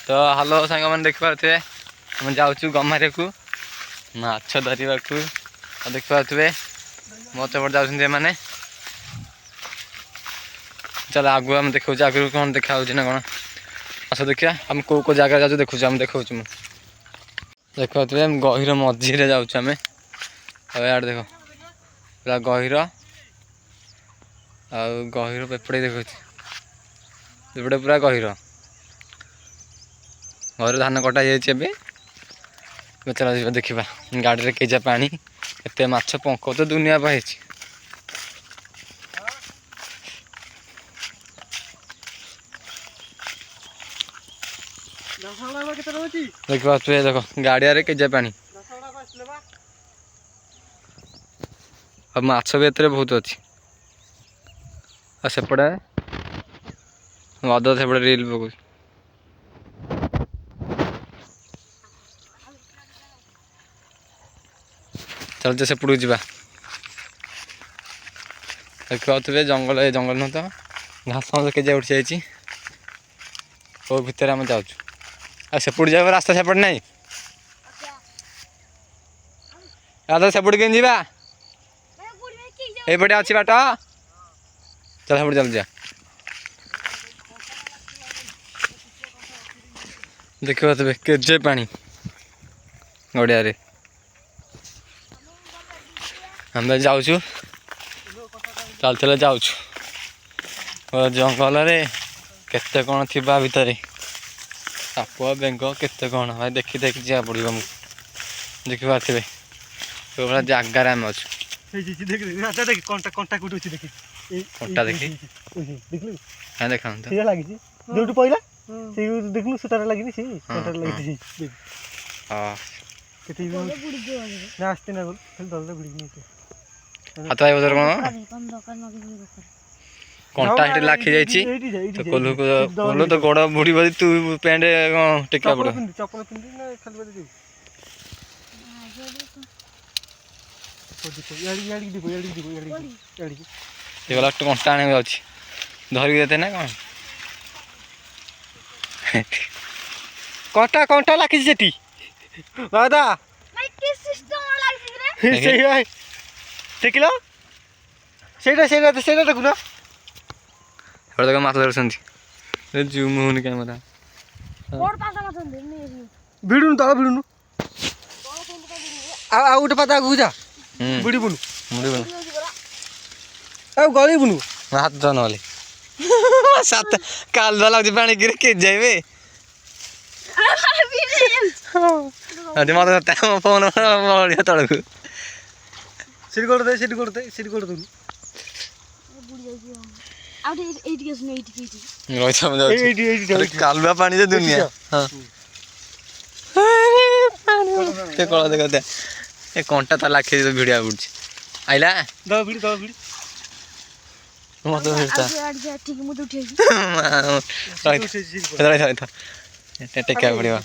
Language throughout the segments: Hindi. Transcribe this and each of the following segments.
तो हेलो सांग मैंने देखिपे आम जाऊँ गमारे को माछ धरवा को देखिपे मत बड़ जाने चल आगु आम देखा आगु कौन देखा ना कौन आस देखिया आम कौ कौ जगह जाऊँ देखा आम देखा देखुए गहीर मझीरे जाऊँ यार देख पूरा गहीर गहीर एपटे देखा एपटे पूरा गहीर घर धान कटा जाइए चल देखा गाड़ी में केजा पानी एत माछ पंख तो दुनिया पाई देखा देख गाड़िया केजा पानी अब माछ भी एत बहुत अच्छी सेपटे गद सेपटे रिल पक चलते सेपट को देखिए जंगल ए जंगल नुह तो घास मस केजे उठी जाइए वो भितर आम जाऊँ सेपट जा रास्ता सेपट नहीं रास्ता सेपट के जापटे अच्छी बाट चल सेपट चल जा देखिए तब केजे पानी गड़िया आम जाऊँ चल जाऊँ जंगल रे केते कौन थी भितर साप बेंग केते कौन भाई देखी देखी जा पड़ो मुझे देखी पारे तो जगार आम अच्छे कंटा देखी हाँ देखा जो पहला देखनु सुतार लगी आसते ना हाथ भाई बजार कौन कंटा हेटी लाखी जाइए तो कोल्हू कोल्हू तो गोड़ बुड़ी बदी तू पैंट टेका पड़ो चप्पल पिंधि ना खाली बदी ये वाला कंटा आने अच्छी धरिक देते ना कौन कंटा कंटा लाखी सेठी दादा देखिल से देखुन माछ धर जूम होनी कैमरा भिड़ुन तल भिड़ुन आउ गोटे पाता आगू जा बुड़ी बुनु गली बुनु हाथ तो नले सात काल लगे पानी गिर के जाइए मत फोन तड़क कालुआ पानी दुनिया कला देखते ये कंटा तो लाखे भिड़िया पड़ी आईला मत टेका पड़ा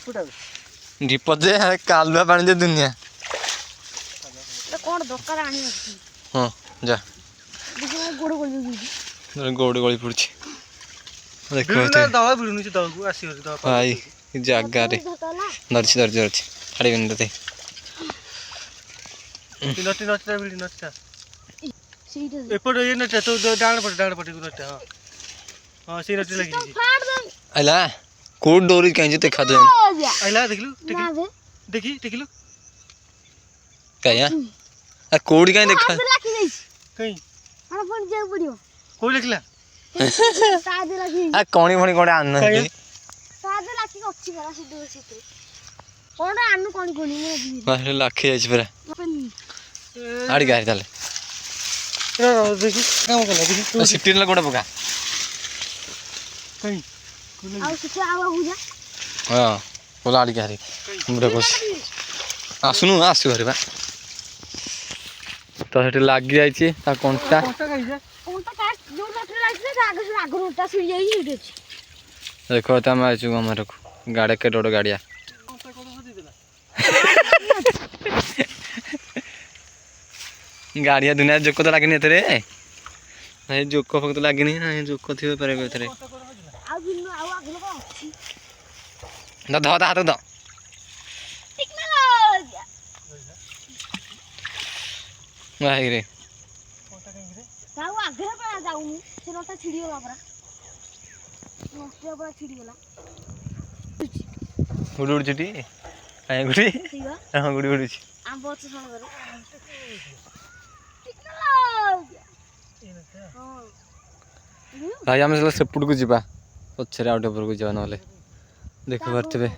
ढीप जे कालुआ पानी जे दुनिया हाँ जा गोड़ गली पड़ी भाई जगार धरची धरची धरची छाड़बी ते आइला कोड डोरी कहीं देखा दे आइला देखलु देखी देखलु क्या कोड कहीं देखा कहीं कोई लिखला आ कणी भणी कोडे आन सादे लाखी अच्छी बरा सिद्धू सिद्धू कोन आनु कोनी कोनी ने मारे लाखी जाइछ परा आड़ी गाड़ी चले देखी काम कर देखी सिटी न कोडे पका कहीं आउ सिटी आवा बुझा हां बोला आड़ी गाड़ी हमरे कोस आसुनु आसु घरे बा तो सेठी लागी जाइछि ता कोनटा जो लटरे लाइछ आगे से आगे रोटा सिड़ जाई हिट देखो त हम आइछु हमर को गाड़ी के डोड गाड़िया गाड़िया दुनिया जोक तो लागनी एथरे नहीं जोक फक तो लागनी नहीं जोक थिबे पारे को एथरे आ बिनु आ आगलो को अछि ଧ ତା ହାତକୁ ଧ। ଟେକ୍ନୋଲୋଜି ଭାଇରେ ଯାଉ ଆଗରେ ପରା ଯାଉନି ସେ ନଟା ଛିଡ଼ିଗଲା ପରା ନଷ୍ଟ ପରା ଛିଡ଼ିଗଲା ଗୁଡ଼ି ଉଡ଼ୁଛି ଟି କାଇଁ ଗୁଡ଼ି ସେଇଆ ହଁ ଗୁଡ଼ି ଉଡ଼ୁଛି। ଆମ୍ବ ଗଛ ସାଙ୍ଗରେ ଟେକ୍ନୋଲୋଜି ହଁ ଭାଇ ଆମେ ସେପଟକୁ ଯିବା ପଛରେ ଆଉ ଟିକେ ଉପରକୁ ଯିବା ନହେଲେ ଦେଖିପାରୁଥିବେ।